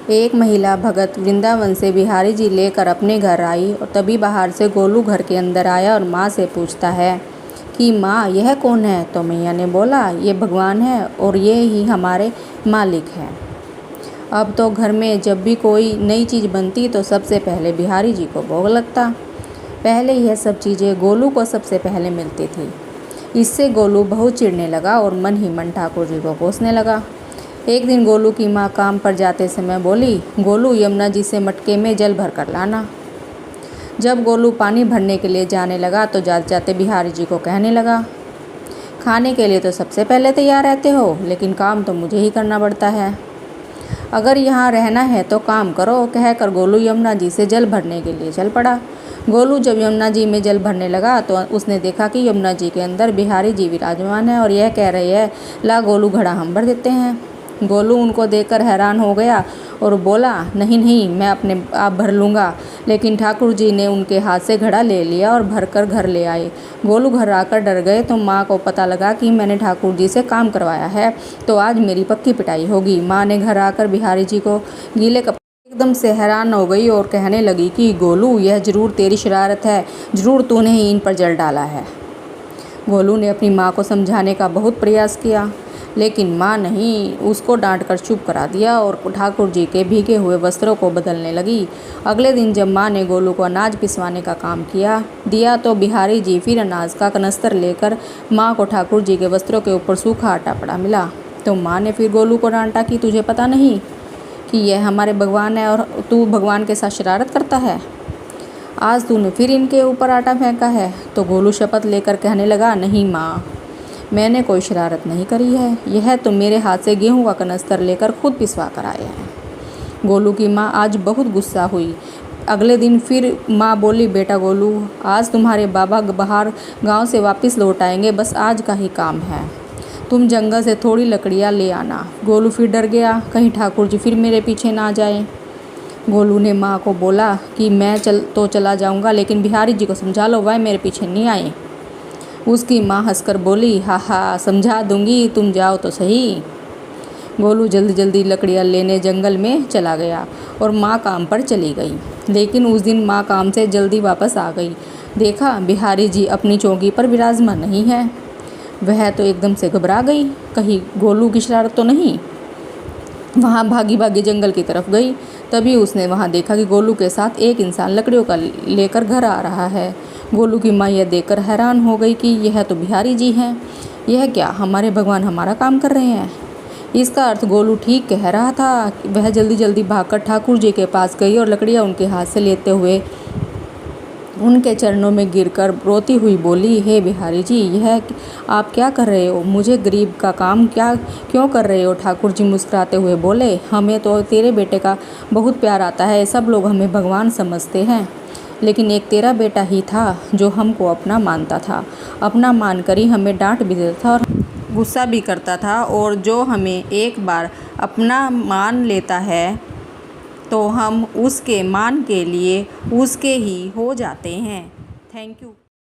एक महिला भगत वृंदावन से बिहारी जी लेकर अपने घर आई और तभी बाहर से गोलू घर के अंदर आया और माँ से पूछता है कि माँ यह कौन है। तो मैया ने बोला ये भगवान है और ये ही हमारे मालिक हैं। अब तो घर में जब भी कोई नई चीज़ बनती तो सबसे पहले बिहारी जी को भोग लगता। पहले यह सब चीज़ें गोलू को सबसे पहले मिलती थी। इससे गोलू बहुत चिढ़ने लगा और मन ही मन ठाकुर जी को कोसने लगा। एक दिन गोलू की माँ काम पर जाते समय बोली, गोलू यमुना जी से मटके में जल भर कर लाना। जब गोलू पानी भरने के लिए जाने लगा तो जाते जाते बिहारी जी को कहने लगा, खाने के लिए तो सबसे पहले तैयार रहते हो, लेकिन काम तो मुझे ही करना पड़ता है। अगर यहाँ रहना है तो काम करो, कहकर गोलू यमुना जी से जल भरने के लिए चल पड़ा। गोलू जब यमुना जी में जल भरने लगा तो उसने देखा कि यमुना जी के अंदर बिहारी जी विराजमान है और यह कह रही है, ला गोलू घड़ा हम भर देते हैं। गोलू उनको देखकर हैरान हो गया और बोला, नहीं नहीं, मैं अपने आप भर लूँगा। लेकिन ठाकुर जी ने उनके हाथ से घड़ा ले लिया और भरकर घर ले आए। गोलू घर आकर डर गए तो माँ को पता लगा कि मैंने ठाकुर जी से काम करवाया है तो आज मेरी पक्की पिटाई होगी। माँ ने घर आकर बिहारी जी को गीले कपड़े एकदम से हैरान हो गई और कहने लगी कि गोलू यह जरूर तेरी शरारत है, जरूर तूने ही इन पर जल डाला है। गोलू ने अपनी माँ को समझाने का बहुत प्रयास किया लेकिन माँ नहीं, उसको डांट कर चुप करा दिया और ठाकुर जी के भीगे हुए वस्त्रों को बदलने लगी। अगले दिन जब माँ ने गोलू को अनाज पिसवाने का काम दिया तो बिहारी जी फिर अनाज का कनस्तर लेकर माँ को ठाकुर जी के वस्त्रों के ऊपर सूखा आटा पड़ा मिला। तो माँ ने फिर गोलू को डांटा कि तुझे पता नहीं कि यह हमारे भगवान है और तू भगवान के साथ शरारत करता है। आज तूने फिर इनके ऊपर आटा फेंका है। तो गोलू शपथ लेकर कहने लगा, नहीं माँ, मैंने कोई शरारत नहीं करी है, यह तो मेरे हाथ से गेहूं का कनस्तर लेकर खुद पिसवा कर आए हैं। गोलू की माँ आज बहुत गुस्सा हुई। अगले दिन फिर माँ बोली, बेटा गोलू, आज तुम्हारे बाबा बाहर गांव से वापस लौट आएंगे, बस आज का ही काम है। तुम जंगल से थोड़ी लकड़ियाँ ले आना। गोलू फिर डर गया, कहीं ठाकुर जी फिर मेरे पीछे ना जाए। गोलू ने माँ को बोला कि मैं चला जाऊँगा, लेकिन बिहारी जी को समझा लो, वह मेरे पीछे नहीं आए। उसकी माँ हंसकर बोली, हा हा, समझा दूंगी, तुम जाओ तो सही। गोलू जल्दी जल्दी लकड़ियाँ लेने जंगल में चला गया और माँ काम पर चली गई। लेकिन उस दिन माँ काम से जल्दी वापस आ गई। देखा बिहारी जी अपनी चौकी पर विराजमान नहीं है। वह तो एकदम से घबरा गई, कहीं गोलू की शरारत तो नहीं। वहाँ भागी भागी जंगल की तरफ गई। तभी उसने वहाँ देखा कि गोलू के साथ एक इंसान लकड़ियों का लेकर घर आ रहा है। गोलू की माँ यह देखकर हैरान हो गई कि यह तो बिहारी जी हैं। यह क्या, हमारे भगवान हमारा काम कर रहे हैं। इसका अर्थ गोलू ठीक कह रहा था। वह जल्दी जल्दी भागकर ठाकुर जी के पास गई और लकड़ियाँ उनके हाथ से लेते हुए उनके चरणों में गिरकर रोती हुई बोली, हे बिहारी जी, यह आप क्या कर रहे हो, मुझे गरीब का काम क्यों कर रहे हो। ठाकुर जी मुस्कुराते हुए बोले, हमें तो तेरे बेटे का बहुत प्यार आता है, सब लोग हमें भगवान समझते हैं, लेकिन एक तेरा बेटा ही था जो हमको अपना मानता था। अपना मानकर ही हमें डांट भी देता था और गुस्सा भी करता था, और जो हमें एक बार अपना मान लेता है तो हम उसके मान के लिए उसके ही हो जाते हैं। Thank you.